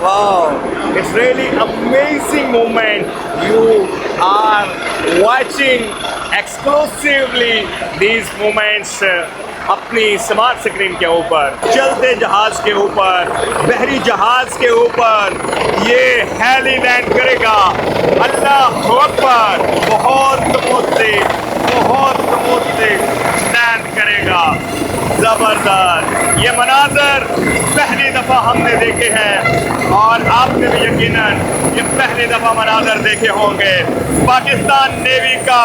Wow, it's really amazing moment. You are watching exclusively these moments अपनी smart screen के ऊपर, चलते जहाज के ऊपर, बहरी जहाज के ऊपर ये हेली लैंड करेगा। अल्लाह अकबर, बहुत मुद्दे लैंड करेगा। जबरदस्त ये मनाजर पहली दफा हमने देखे हैं और आपने भी यकीनन ये पहली दफा मनाजर देखे होंगे। पाकिस्तान नेवी का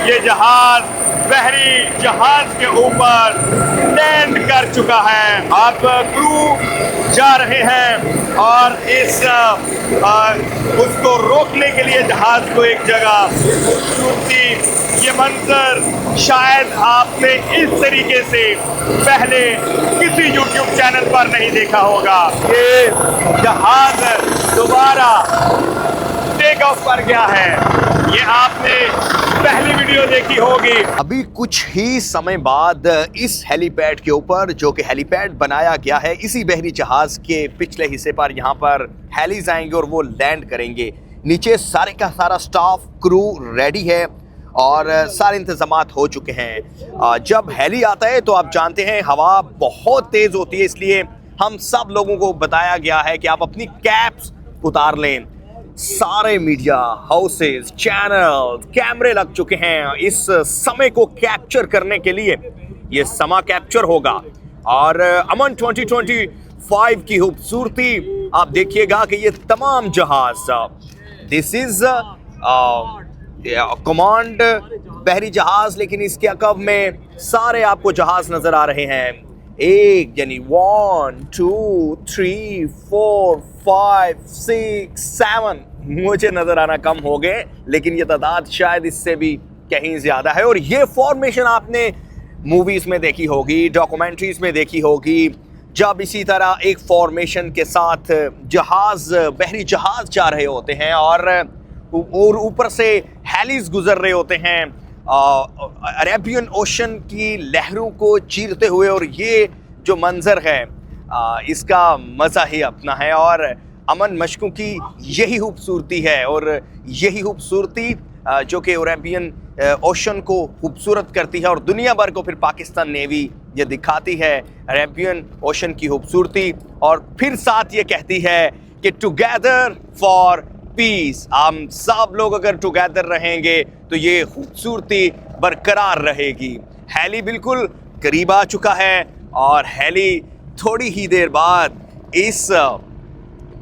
ये जहाज बहरी जहाज के ऊपर लैंड कर चुका है। आप क्रू जा रहे हैं और इस उसको रोकने के लिए जहाज को एक जगह खूबसूरती, ये मंजर शायद आपने इस तरीके से पहले किसी YouTube चैनल पर नहीं देखा होगा। ये जहाज दोबारा टेक ऑफ कर गया है, ये आपने पहली वीडियो देखी होगी। अभी कुछ ही समय बाद इस हेलीपैड के ऊपर, जो कि हेलीपैड बनाया गया है इसी बहरी जहाज के पिछले हिस्से पर, यहाँ पर हेलीज आएंगे और वो लैंड करेंगे। नीचे सारे का सारा स्टाफ क्रू रेडी है और सारे इंतजामात हो चुके हैं। जब हेली आता है तो आप जानते हैं हवा बहुत तेज होती है, इसलिए हम सब लोगों को बताया गया है कि आप अपनी कैप्स उतार लें। सारे मीडिया हाउसेस, चैनल, कैमरे लग चुके हैं इस समय को कैप्चर करने के लिए। ये समा कैप्चर होगा और अमन 2025 की खूबसूरती आप देखिएगा कि ये तमाम जहाज, दिस इज कमांड बहरी जहाज, लेकिन इसके अकब में सारे आपको जहाज नजर आ रहे हैं। एक यानी 1 2 3 4 5 6 7 मुझे नजर आना कम हो गए, लेकिन ये तादाद शायद इससे भी कहीं ज्यादा है। और ये फॉर्मेशन आपने मूवीज में देखी होगी, डॉक्यूमेंट्रीज में देखी होगी, जब इसी तरह एक फॉर्मेशन के साथ जहाज, बहरी जहाज जा रहे होते हैं और ऊपर से हेलीज गुजर रहे होते हैं अरेबियन ओशन की लहरों को चीरते हुए। और ये जो मंजर है इसका मज़ा ही अपना है और अमन मशकों की यही खूबसूरती है। और यही खूबसूरती जो कि अरेबियन ओशन को खूबसूरत करती है और दुनिया भर को फिर पाकिस्तान नेवी ये दिखाती है अरेबियन ओशन की खूबसूरती, और फिर साथ ये कहती है कि टुगेदर फॉर पीस। हम सब लोग अगर टुगेदर रहेंगे तो ये खूबसूरती बरकरार रहेगी। हेली बिल्कुल करीब आ चुका है और हेली थोड़ी ही देर बाद इस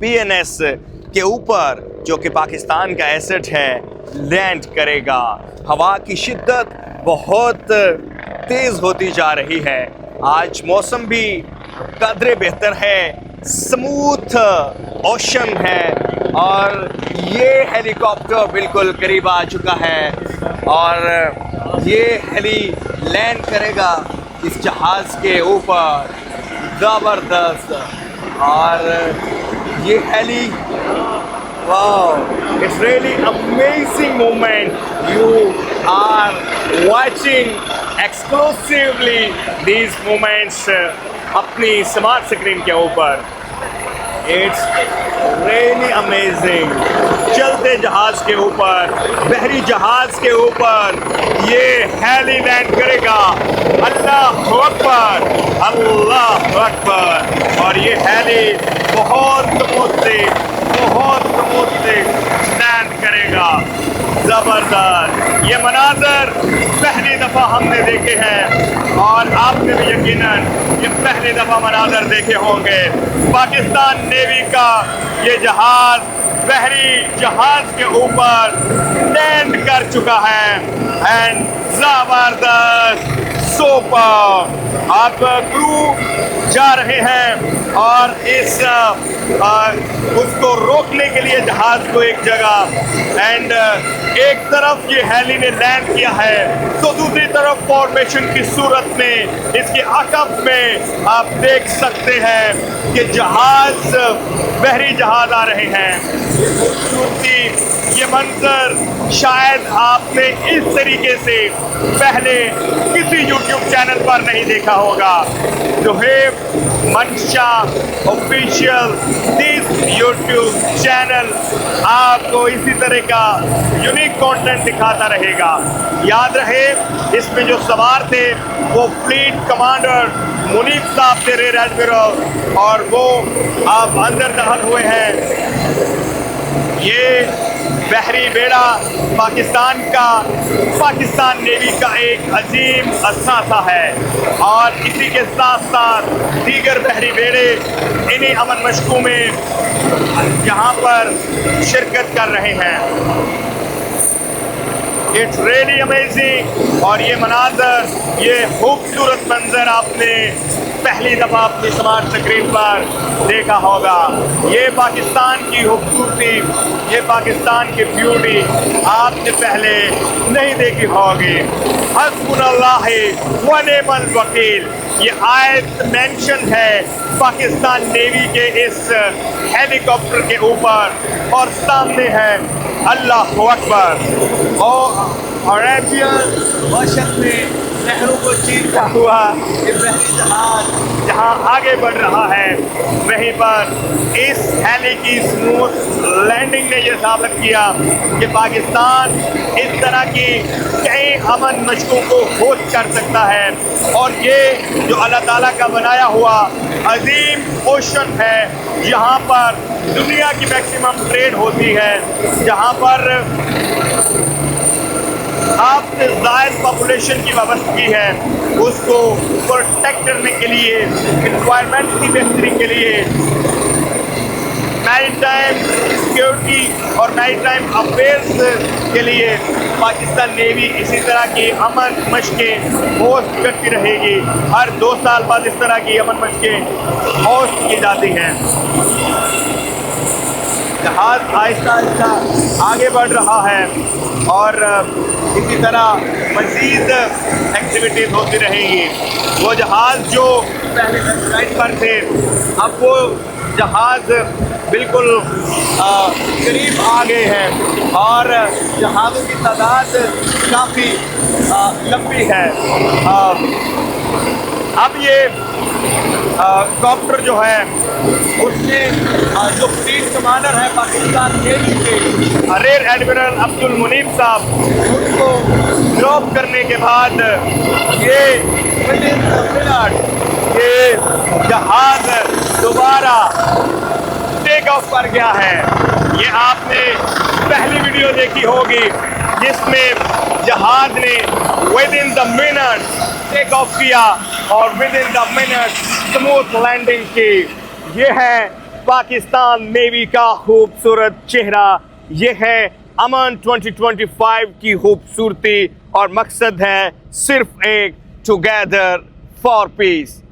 PNS के ऊपर, जो कि पाकिस्तान का एसेट है, लैंड करेगा। हवा की शिद्दत बहुत तेज होती जा रही है। आज मौसम भी कदरे बेहतर है, स्मूथ ओशन है और ये हेलीकॉप्टर बिल्कुल करीब आ चुका है और ये हेली लैंड करेगा इस जहाज के ऊपर। ज़बरदस्त। और ये heli, Wow, it's really amazing moment. You are watching exclusively these moments अपनी स्मार्ट स्क्रीन के ऊपर। It's really amazing. चलते जहाज के ऊपर, बहरी जहाज के ऊपर ये हेली लैंड करेगा। अल्लाह अकबर, अल्लाह अकबर। और ये हेली बहुत मुद्दे लैंड करेगा। जबरदस्त ये मनाजर पहली दफा हमने देखे हैं और आपने भी यकीनन ये पहली दफा मनाजर देखे होंगे। पाकिस्तान नेवी का ये जहाज बहरी जहाज के ऊपर लैंड कर चुका है एंड जबरदस्त, सुपर। आप क्रू जा रहे हैं और इस उसको रोकने के लिए जहाज को एक जगह, एंड एक तरफ ये हेली ने लैंड किया है तो दूसरी तरफ फॉर्मेशन की सूरत में इसके अकब में आप देख सकते हैं कि जहाज, बहरी जहाज आ रहे हैं। खूबसूरती, ये मंजर शायद आपने इस तरीके से पहले किसी YouTube चैनल पर नहीं देखा होगा। जोहेब मंशा ऑफिशियल दिस यूट्यूब चैनल आपको इसी तरह का यूनिक कंटेंट दिखाता रहेगा। याद रहे, इसमें जो सवार थे वो फ्लीट कमांडर मुनीब साहब थे, रेयर एडमिरल, और वो अब अंदर दाखिल हुए हैं। ये बहरी बेड़ा पाकिस्तान नेवी का एक अजीम असासा है, और इसी के साथ साथ दीगर बहरी बेड़े इन्हीं अमन मशकों में यहाँ पर शिरकत कर रहे हैं। It's really amazing. और ये मनाजर, ये खूबसूरत मंजर आपने पहली दफ़ा अपनी स्मार्ट स्क्रीन पर देखा होगा। ये पाकिस्तान की खूबसूरती, ये पाकिस्तान की ब्यूटी आपने पहले नहीं देखी होगी। हस्बुनल्लाह व निअमल वकील, ये आयत मेंशन है पाकिस्तान नेवी के इस हेलीकॉप्टर के ऊपर, और सामने है अल्लाह अकबर। और अरेबियन वर्षन में नहरों को चीरता हुआ ये बहरी जहाज जहाँ आगे बढ़ रहा है, वहीं पर इस हेली की स्मूथ लैंडिंग ने यह साबित किया कि पाकिस्तान इस तरह की कई अमन मशकों को होस्ट कर सकता है। और ये जो अल्लाह ताला का बनाया हुआ अजीम ओशन है, यहाँ पर दुनिया की मैक्सिमम ट्रेड होती है, जहाँ पर आपसे ज़ायद पॉपुलेशन की वाबस्तगी है, उसको प्रोटेक्ट करने के लिए, एनवायरनमेंट की बेहतरी के लिए, मैरीटाइम सिक्योरिटी और मैरीटाइम अफेयर्स के लिए पाकिस्तान नेवी इसी तरह की अमन मशकें होस्ट करती रहेगी। हर 2 साल बाद इस तरह की अमन मशकें होस्ट की जाती हैं। जहाज़ आहिस्ता आहिस्ता आगे बढ़ रहा है, और इसी तरह मज़ीद एक्टिविटीज़ होती रहेंगी। वो जहाज़ जो पहले वेबसाइट पर थे, अब वो जहाज़ बिल्कुल करीब आ गए हैं, और जहाज़ों की तादाद काफ़ी लंबी है। अब ये कॉप्टर जो है, उसने जो फ्लीट कमांडर है पाकिस्तान नेवी के रेयर एडमिरल अब्दुल मुनीब साहब, उनको ड्रॉप करने के बाद ये जहाज दोबारा टेक ऑफ कर गया है। ये आपने पहली वीडियो देखी होगी जिसमें जहाज ने within the minute take off किया और within the minute smooth landing की। ये है पाकिस्तान नेवी का खूबसूरत चेहरा, ये है अमन 2025 की खूबसूरती, और मकसद है सिर्फ एक, टुगेदर फॉर पीस।